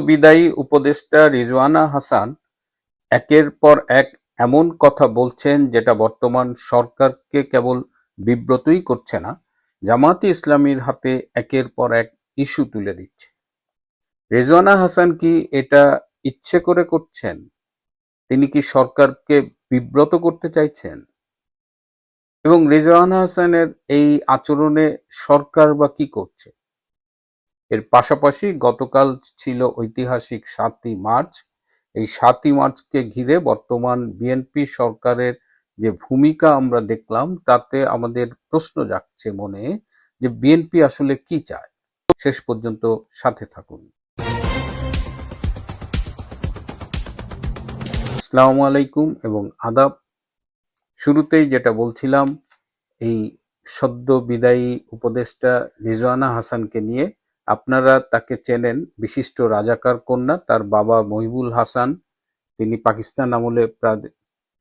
বিদায়ী উপদেষ্টা রিজওয়ানা হাসান একের পর এক এমন কথা বলছেন যেটা বর্তমান সরকারকে কেবল বিব্রতই করছে না, জামায়াতে ইসলামীর হাতে একের পর এক ইস্যু তুলে দিচ্ছে। রিজওয়ানা হাসান কি এটা ইচ্ছে করে করছেন? তিনি কি সরকারকে বিব্রত করতে চাইছেন? এবং রিজওয়ানা হাসানের এই আচরণে সরকার বা কি করছে? এর পাশাপাশি গতকাল ছিল ঐতিহাসিক ৭ই মার্চ। এই ৭ই মার্চকে ঘিরে বর্তমান বিএনপি সরকারের যে ভূমিকা আমরা দেখলাম, তাতে আমাদের প্রশ্ন জাগছে মনে যে বিএনপি আসলে কি চায়। শেষ পর্যন্ত সাথে থাকুন। আসসালামু আলাইকুম এবং আদাব। শুরুতেই যেটা বলছিলাম, এই সদ্য বিদায়ী উপদেষ্টা রিজওয়ানা হাসানকে নিয়ে আপনারা তাকে চেনেন বিশিষ্ট রাজাকার কন্যা। তার বাবা মহিবুল হাসান, তিনি পাকিস্তান আমলে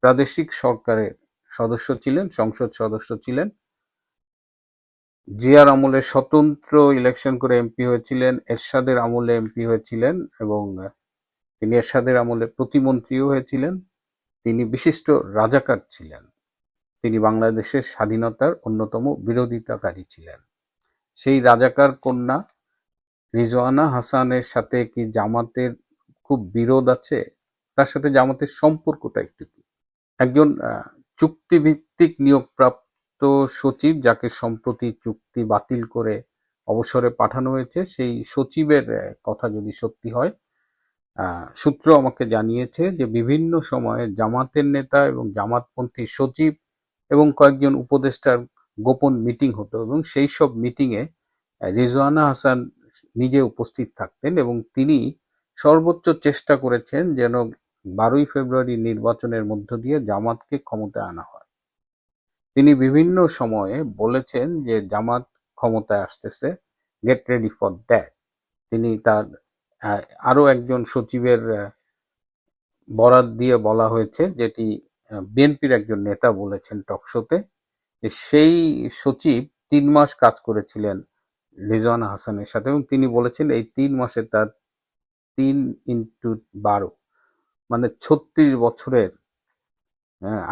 প্রাদেশিক সরকারের সদস্য ছিলেন, সংসদ সদস্য ছিলেন। জিয়ার আমলে স্বতন্ত্র ইলেকশন করে এমপি হয়েছিলেন, এরশাদের আমলে এমপি হয়েছিলেন এবং তিনি এরশাদের আমলে প্রতিমন্ত্রীও হয়েছিলেন। তিনি বিশিষ্ট রাজাকার ছিলেন। তিনি বাংলাদেশের স্বাধীনতার অন্যতম বিরোধিতাকারী ছিলেন। সেই রাজাকার কন্যা রিজওয়ানা হাসানের সাথে কি জামাতের খুব বিরোধ আছে? তার সাথে জামাতের সম্পর্কটা একটু কি? একজন চুক্তিভিত্তিক নিয়োগপ্রাপ্ত সচিব, যাকে সম্প্রতি চুক্তি বাতিল করে অবসরে পাঠানো হয়েছে, সেই সচিবের কথা যদি সত্যি হয়, সূত্র আমাকে জানিয়েছে যে বিভিন্ন সময়ে জামাতের নেতা এবং জামাতপন্থী সচিব এবং কয়েকজন উপদেষ্টার গোপন মিটিং হতো এবং সেই সব মিটিংয়ে রিজওয়ানা হাসান নিজে উপস্থিত থাকতেন এবং তিনি সর্বোচ্চ চেষ্টা করেছেন যেন 12ই ফেব্রুয়ারি নির্বাচনের মধ্য দিয়ে জামাতকে ক্ষমতায় আনা হয়। তিনি বিভিন্ন সময়ে বলেছেন যে জামাত ক্ষমতায় আসতেছে, গেট রেডি ফর দ্যাট। তিনি তার আরো একজন সচিবের বরাত দিয়ে বলা হয়েছে, যেটি বিএনপির একজন নেতা বলেছেন টকশোতে, যে সেই সচিব 3 মাস কাজ করেছিলেন রিজওয়ানা হাসানের সাথে এবং তিনি বলেছেন এই 3 মাসে তার 3x12 মানে 36 বছরের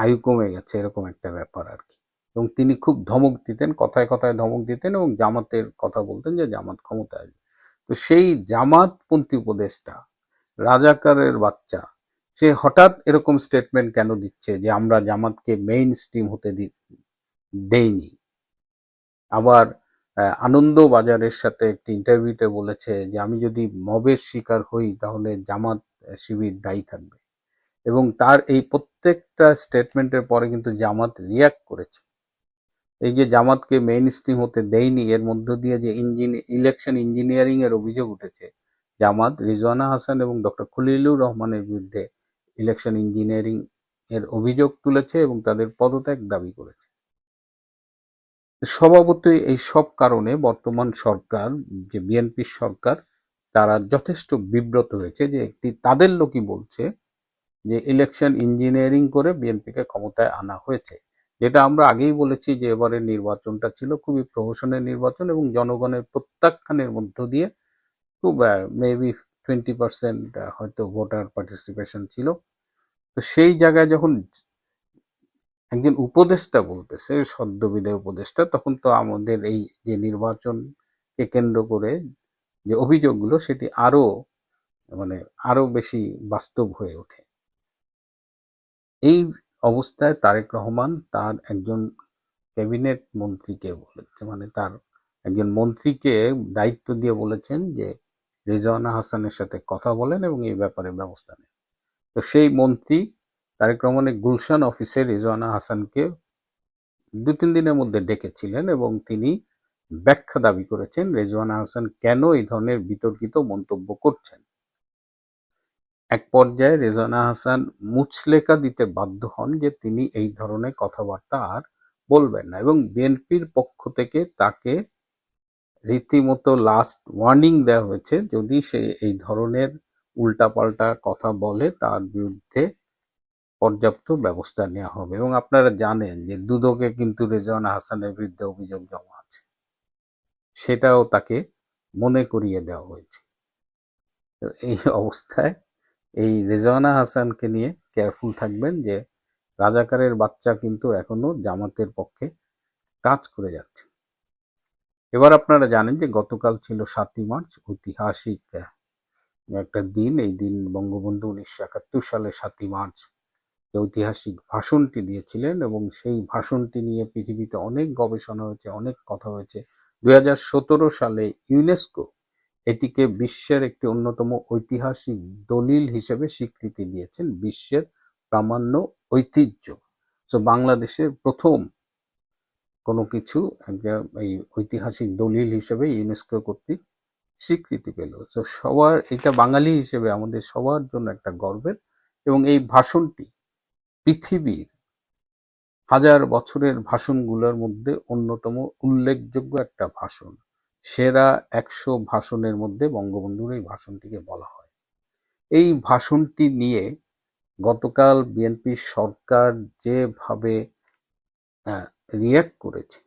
আয়ু কমে গেছে, এরকম একটা ব্যাপার আর কি। এবং তিনি খুব ধমক দিতেন, কথায় কথায় ধমক দিতেন এবং জামাতের কথা বলতেন যে জামাত ক্ষমতায় আসবে। তো সেই জামাতপন্থী উপদেষ্টা, রাজাকারের বাচ্চা, সে হঠাৎ এরকম স্টেটমেন্ট কেন দিচ্ছে যে আমরা জামাতকে মেইন স্ট্রিম হতে দেইনি? আবার আনন্দবাজারের সাথে একটি ইন্টারভিউতে বলেছে যে আমি যদি মবের শিকার হই তাহলে জামাত শিবির দায়ী থাকবে। এবং তার এই প্রত্যেকটা স্টেটমেন্টের পরে কিন্তু জামাত রিয়াক্ট করেছে। এই যে জামাতকে মেইন স্ট্রিম হতে দেয়নি, এর মধ্য দিয়ে যে ইলেকশন ইঞ্জিনিয়ারিং এর অভিযোগ উঠেছে, জামাত রিজওয়ানা হাসান এবং ডক্টর খলিলুর রহমানের বিরুদ্ধে ইলেকশন ইঞ্জিনিয়ারিং এর অভিযোগ তুলেছে এবং তাদের পদত্যাগ দাবি করেছে। স্বভাবতই এই সব কারণে বর্তমান সরকার, যে বিএনপি সরকার, তারা যথেষ্ট বিব্রত হয়েছে যে একটি তাদের লোকই বলছে যে ইলেকশন ইঞ্জিনিয়ারিং করে বিএনপিকে ক্ষমতায় আনা হয়েছে। যেটা আমরা আগেই বলেছি যে এবারের নির্বাচনটা ছিল খুবই প্রহসনের নির্বাচন এবং জনগণের প্রত্যাখ্যানের মধ্য দিয়ে খুব মেবি 20% হয়তো ভোটার পার্টিসিপেশন ছিল। তো সেই জায়গায় যখন একজন উপদেষ্টা বলতেছে, সদ্য বিদায় উপদেষ্টা, তখন তো আমাদের এই যে নির্বাচনকে কেন্দ্র করে যে অভিযোগগুলো, সেটি আরো বেশি বাস্তব হয়ে ওঠে। এই অবস্থায় তারেক রহমান তার একজন ক্যাবিনেট মন্ত্রীকে বলেছে, মানে তার একজন মন্ত্রীকে দায়িত্ব দিয়ে বলেছেন যে রিজওয়ানা হাসানের সাথে কথা বলেন এবং এই ব্যাপারে ব্যবস্থা নেন। তো সেই মন্ত্রী তারেক রহমানের গুলশান অফিসে রিজওয়ানা হাসানকে 2-3 দিনের মধ্যে ডেকেছিলেন এবং তিনি ব্যাখ্যা দাবি করেছেন রিজওয়ানা হাসান কেন এই ধরনের বিতর্কিত মন্তব্য করছেন। এক পর্যায়ে রিজওয়ানা হাসান মুচলেকা দিতে বাধ্য হন যে তিনি এই ধরনের কথাবার্তা আর বলবেন না এবং বিএনপির পক্ষ থেকে তাকে রীতিমতো লাস্ট ওয়ার্নিং দেওয়া হয়েছে, যদি সে এই ধরনের উল্টাপাল্টা কথা বলে তার বিরুদ্ধে পর্যাপ্ত ব্যবস্থা নেওয়া হবে। এবং আপনারা জানেন যে দুদকে কিন্তু রিজওয়ানা হাসানের বিরুদ্ধে অভিযোগ জমা আছে, সেটাও তাকে মনে করিয়ে দেওয়া হয়েছে। এই অবস্থায় এই রেজওয়ানা হাসানকে নিয়ে কেয়ারফুল থাকবেন যে রাজাকারের বাচ্চা কিন্তু এখনো জামাতের পক্ষে কাজ করে যাচ্ছে। এবার আপনারা জানেন যে গতকাল ছিল 7ই মার্চ, ঐতিহাসিক একটা দিন। এই দিন বঙ্গবন্ধু 1971 সালে 7ই মার্চ ঐতিহাসিক ভাষণটি দিয়েছিলেন, এবং সেই ভাষণটি নিয়ে পৃথিবীতে অনেক গবেষণা হয়েছে, অনেক কথা হয়েছে। 2017 সালে ইউনেস্কো এটিকে বিশ্বের একটি অন্যতম ঐতিহাসিক দলিল হিসেবে স্বীকৃতি দিয়েছেন, বিশ্বের প্রামাণ্য ঐতিহ্য। তো বাংলাদেশের প্রথম কোনো কিছু একটা এই ঐতিহাসিক দলিল হিসেবে ইউনেস্কো কর্তৃক স্বীকৃতি পেল। তো সবার, এটা বাঙালি হিসেবে আমাদের সবার জন্য একটা গর্বের। এবং এই ভাষণটি পৃথিবীর হাজার বছরের ভাষণগুলোর মধ্যে অন্যতম উল্লেখযোগ্য একটা ভাষণ। সেরা 100 ভাষণের মধ্যে বঙ্গবন্ধুর এই ভাষণটিকে বলা হয়। এই ভাষণটি নিয়ে গতকাল বিএনপি সরকার যেভাবে রিয়্যাক্ট করেছে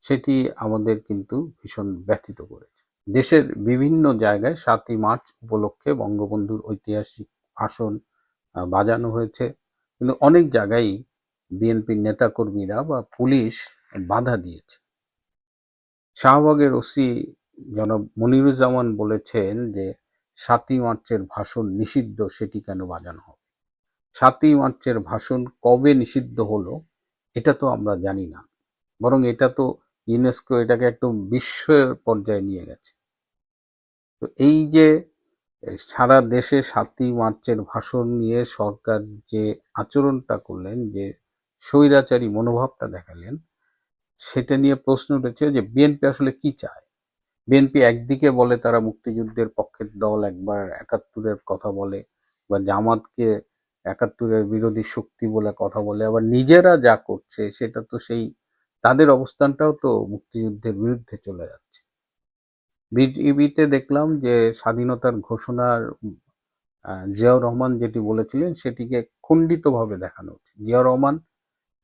সেটি আমাদের কিন্তু ভীষণ ব্যথিত করেছে। দেশের বিভিন্ন জায়গায় 7ই মার্চ উপলক্ষে বঙ্গবন্ধুর ঐতিহাসিক ভাষণ বাজানো হয়েছে, কিন্তু অনেক জায়গায় বিএনপির নেতাকর্মীরা বা পুলিশ বাধা দিয়েছে। শাহবাগের ওসি জনাব মনিরুজ্জামান বলেছেন যে 7ই মার্চের ভাষণ নিষিদ্ধ, সেটি কেন বাজানো হবে? 7ই মার্চের ভাষণ কবে নিষিদ্ধ হলো এটা তো আমরা জানি না, বরং এটা তো ইউনেস্কো এটাকে একদম বিশ্বের পর্যায়ে নিয়ে গেছে। তো এই যে সারা দেশে 7ই মার্চের ভাষণ নিয়ে সরকার যে আচরণটা করলেন, যে স্বৈরাচারী মনোভাবটা দেখালেন, সেটা নিয়ে প্রশ্ন উঠেছে যে বিএনপি আসলে কি চায়। বিএনপি একদিকে বলে তারা মুক্তিযুদ্ধের পক্ষের দল, একবার 71-এর কথা বলে, বা জামাতকে 71-এর বিরোধী শক্তি বলে কথা বলে, আবার নিজেরা যা করছে সেটা তো সেই তাদের অবস্থানটাও তো মুক্তিযুদ্ধের বিরুদ্ধে চলে যাচ্ছে। বিটিভিতে দেখলাম যে স্বাধীনতার ঘোষণার জিয়াউর রহমান যেটি বলেছিলেন সেটিকে খণ্ডিতভাবে দেখানো হচ্ছে। জিয়াউর রহমান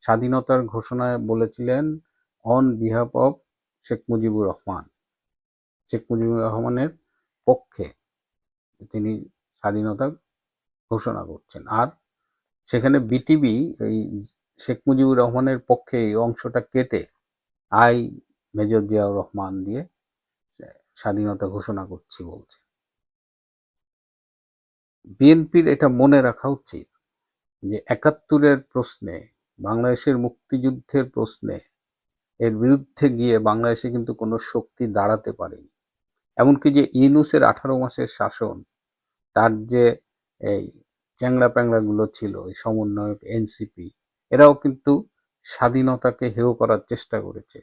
স্বাধীনতার ঘোষণায় বলেছিলেন on behalf of Sheikh Mujibur Rahman, Sheikh Mujibur রহমানের পক্ষে তিনি স্বাধীনতা ঘোষণা করছেন। আর সেখানে বিটিভি এই শেখ মুজিবুর রহমানের পক্ষে এই অংশটা কেটে আই মেজর জিয়াউর রহমান দিয়ে স্বাধীনতা ঘোষণা করছি বলছে। বিএনপির এটা মনে রাখা উচিত যে 71-এর প্রশ্নে, বাংলাদেশের মুক্তিযুদ্ধের প্রশ্নে এর বিরুদ্ধে গিয়ে বাংলাদেশে কিন্তু কোনো শক্তি দাঁড়াতে পারেনি। এমনকি যে ইউনূসের 18 মাসের শাসন, তার যে এই চ্যাংড়া প্যাংড়াগুলো ছিল, এই সমন্বয়ক এনসিপি, এরাও কিন্তু স্বাধীনতাকে হেয় করার চেষ্টা করেছে,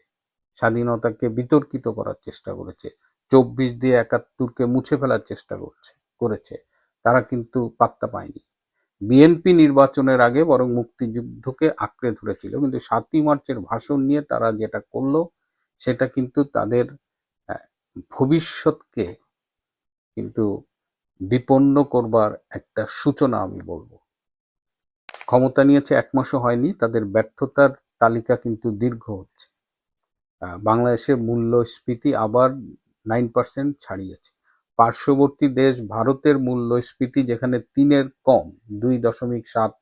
স্বাধীনতাকে বিতর্কিত করার চেষ্টা করেছে, 24 দিয়ে 71-কে মুছে ফেলার চেষ্টা করেছে। তারা কিন্তু পাত্তা পায়নি। বিএনপি নির্বাচনের আগে বরং মুক্তিযুদ্ধকে আঁকড়ে ধরেছিল, কিন্তু 7ই মার্চের ভাষণ নিয়ে তারা যেটা করলো সেটা কিন্তু তাদের ভবিষ্যৎকে কিন্তু বিপন্ন করবার একটা সূচনা আমি বলবো। ক্ষমতা নিয়েছে 1 মাসও হয়নি, তাদের ব্যর্থতার তালিকা কিন্তু দীর্ঘ হচ্ছে। বাংলাদেশের মূল্যস্ফীতি আবার 9% ছাড়িয়েছে। পার্শ্ববর্তী দেশ ভারতের মূল্যস্ফীতি যেখানে 3-এর কম, 2.75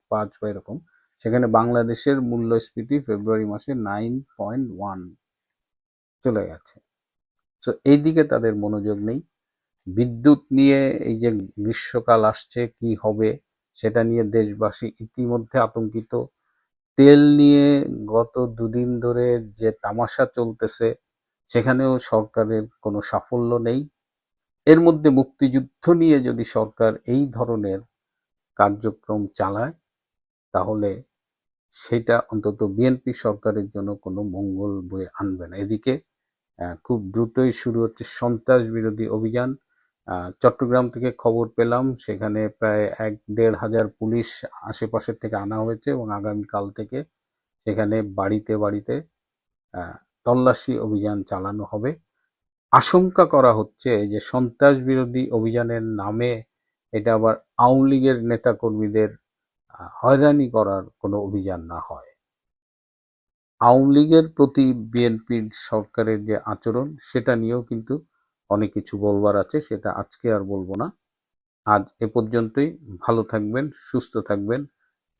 বা এরকম, সেখানে বাংলাদেশের মূল্যস্ফীতি ফেব্রুয়ারি মাসে 9.1 চলে গেছে। তো এই দিকে তাদের মনোযোগ নেই। বিদ্যুৎ নিয়ে এই যে গ্রীষ্মকাল আসছে, কি হবে সেটা নিয়ে দেশবাসী ইতিমধ্যে আতঙ্কিত। তেল নিয়ে গত 2 দিন ধরে যে তামাশা চলতেছে, সেখানেও সরকারের কোনো সাফল্য নেই। এর মধ্যে মুক্তিযুদ্ধ নিয়ে যদি সরকার এই ধরনের কার্যক্রম চালায় তাহলে সেটা অন্তত বিএনপি সরকারের জন্য কোনো মঙ্গল বয়ে আনবে না। এদিকে খুব দ্রুতই শুরু হচ্ছে সন্ত্রাস বিরোধী অভিযান। চট্টগ্রাম থেকে খবর পেলাম সেখানে প্রায় 1-1.5 হাজার পুলিশ আশেপাশের থেকে আনা হয়েছে, এবং আগামীকাল থেকে সেখানে বাড়িতে বাড়িতে তল্লাশি অভিযান চালানো হবে। আশঙ্কা করা হচ্ছে যে সন্ত্রাস বিরোধী অভিযানের নামে এটা আবার আওয়ামী লীগের নেতাকর্মীদের হয়রানি করার কোনো অভিযান না হয়। আওয়ামী লীগের প্রতি বিএনপির সরকারের যে আচরণ সেটা নিয়েও কিন্তু অনেক কিছু বলবার আছে, সেটা আজকে আর বলবো না। আজ এ পর্যন্তই। ভালো থাকবেন, সুস্থ থাকবেন,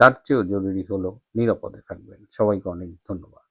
তার চেয়েও জরুরি হলো নিরাপদে থাকবেন। সবাইকে অনেক ধন্যবাদ।